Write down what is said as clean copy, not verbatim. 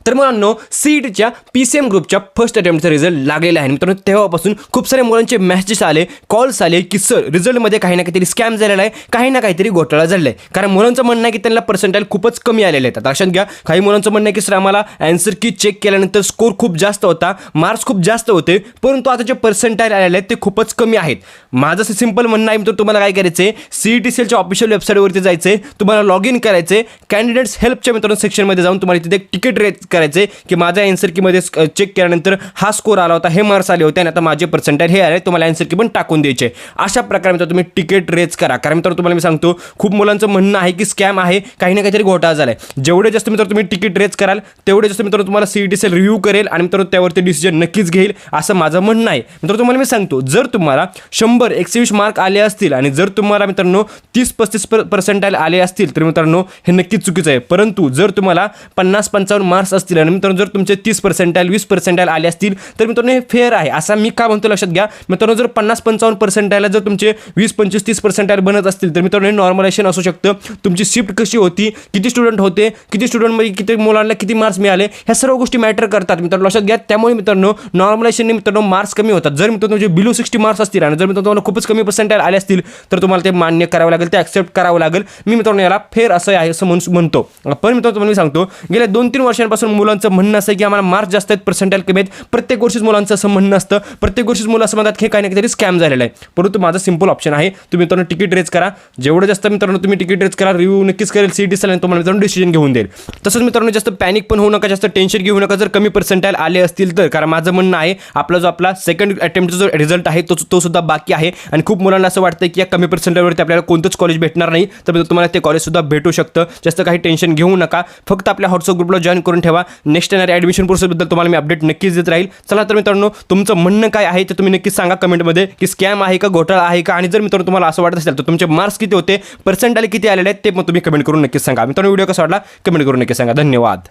तर मुलांनो सीईटीच्या पीसीएम ग्रुपच्या फर्स्ट अटेम्प्टचा रिझल्ट लागलेला आहे मित्रांनो. तेव्हापासून खूप सारे मुलांचे मेसेजेस आले, कॉल्स आले की सर रिझल्टमध्ये काही ना काहीतरी स्कॅम झालेला आहे, काही ना काहीतरी घोटाळा झालेला आहे. कारण मुलांचं म्हणणं आहे की त्यांना पर्सेंटाईल खूपच कमी आलेले आहेत. लक्षात घ्या, काही मुलांचं म्हणणं आहे की सर आम्हाला आन्सर की चेक केल्यानंतर स्कोर खूप जास्त होता, मार्क्स खूप जास्त होते, परंतु आता जे पर्सेंटाईल आलेले आहेत ते खूपच कमी आहेत. माझं असं सिंपल म्हणणं आहे मित्रांनो, तुम्हाला काय करायचं आहे, सीईटी सेलच्या ऑफिशियल वेबसाईटवरती जायचं आहे, तुम्हाला लॉग इन करायचं आहे, कॅन्डिडेट्स हेल्पच्या मित्रांनो सेक्शनमध्ये जाऊन तुम्हाला तिथे तिकीट रेट करायचं आहे की माझ्या आन्सर कीमध्ये चेक केल्यानंतर हा स्कोर आला होता, हे मार्क्स आले होते आणि आता माझे पर्सेंटाईल हे आले, तुम्हाला आन्सर की पण टाकून द्यायचे. अशा प्रकारे मित्रांनो तुम्ही तिकीट रेज करा. कारण मित्रांनो तुम्हाला मी सांगतो, खूप मुलांचं म्हणणं आहे की स्कॅम आहे, काही ना काहीतरी घोटाळा झालाय. जेवढे जास्त मित्रांनो तुम्ही तिकीट रेज कराल तेवढे जास्त मित्रांनो तुम्हाला सीईटी सेल रिव्ह्यू करेल आणि मित्रांनो त्यावरती डिसिजन नक्कीच घेईल, असं माझं म्हणणं आहे. मित्रांनो तुम्हाला मी सांगतो, जर तुम्हाला 100-120 मार्क आले असतील आणि जर तुम्हाला मित्रांनो 30-35 पर्सेंटाईल आले असतील तर मित्रांनो हे नक्कीच चुकीचं आहे. परंतु जर तुम्हाला 50-55 मार्क्स असतील आणि मित्रांनो जर तुमचे 30 पर्सेंटाईल 20 पर्सेंटाईल आले असतील तर मित्रांनो हे फेअर आहे. असं मी का म्हणतो लक्षात घ्या मित्रांनो, जर 50-55 पर्सेंटाईलला जर तुमचे 20-25-30 पर्सेंटाईल बनत असतील तर मित्रांनो हे नॉर्मलायझेशन असू शकतं. तुमची शिफ्ट कशी होती, किती स्टुडंट होते, किती स्टुडंटमध्ये किती मुलांना किती मार्क्स मिळाले, ह्या सर्व गोष्टी मॅटर करतात मित्रांनो, लक्षात घ्या. त्यामुळे मित्रांनो नॉर्मलायझेशनने मित्रांनो मार्क्स कमी होतात. जर मित्रांनो तुमचे बिलो 60 मार्क्स असतील आणि जर मित्रांनो तुम्हाला खूपच कमी पर्सेंटाईल आले असतील तर तुम्हाला ते मान्य करावं लागेल, ते ॲक्सेप्ट करावं लागेल. मी मित्रांनो याला फेअर असं आहे असं म्हणतो. पण मित्रांनो तुम्हाला मी सांगतो, गेल्या 2-3 वर्षांपासून मुलांचं म्हणणं असं आहे की आम्हाला मार्क्स जास्त आहेत, पर्सेंटाईल कमी आहेत. प्रत्येक गोष्टीच मुलांचं असं म्हणणं असतं, प्रत्येक गोष्टीच मुलं असं म्हणतात की काही ना काहीतरी स्कॅम झालेला आहे. परंतु माझा सिंपल ऑप्शन आहे, तुम्ही मित्रांनो तिकीट रेज करा. जेवढं जास्त मित्रांनो तुम्ही तिकीट रेज करा, रिव्ह्यू नक्कीच करेल सीईटी सेल आणि तुम्हाला मित्रांनो डिसिजन घेऊन देईल. तसंच मित्रांनो जास्त पॅनिक पण होऊ नका, जास्त टेन्शन घेऊ नका जर कमी पर्सेंटाईल आले असतील तर. कारण माझं म्हणणं आहे आपला सेकंड अटेम्प्टचा जो रिझल्ट आहे तो सुद्धा बाकी आहे आणि खूप मुलांना असं वाटतं की या कमी पर्सेंटाईलवरती आपल्याला कोणतंच कॉलेज भेटणार नाही, तर तुम्हाला ते कॉलेज सुद्धा भेटू शकतं. जास्त काही टेन्शन घेऊ नका, फक्त आपल्या व्हॉट्सअप ग्रुपला जॉईन करून ठेवा. नेक्स्ट येणाऱ्या ॲडमिशन प्रोसेसबद्दल तुम्हाला मी अपडेट नक्कीच देत राहील. चला तर मित्रांनो, तुमचं म्हणणं काय आहे ते तुम्ही नक्कीच सांगा कमेंटमध्ये की स्कॅम आहे का, घोटाळा आहे का, आणि जर मित्रांनो तुम्हाला असं वाटत असेल तर तुमचे मार्क्स किती होते, पर्सेंटाईल किती आलेले आहेत ते पण तुम्ही कमेंट करून नक्कीच सांगा. मित्रांनो व्हिडिओ कसा वाटला कमेंट करून नक्की सांगा. धन्यवाद.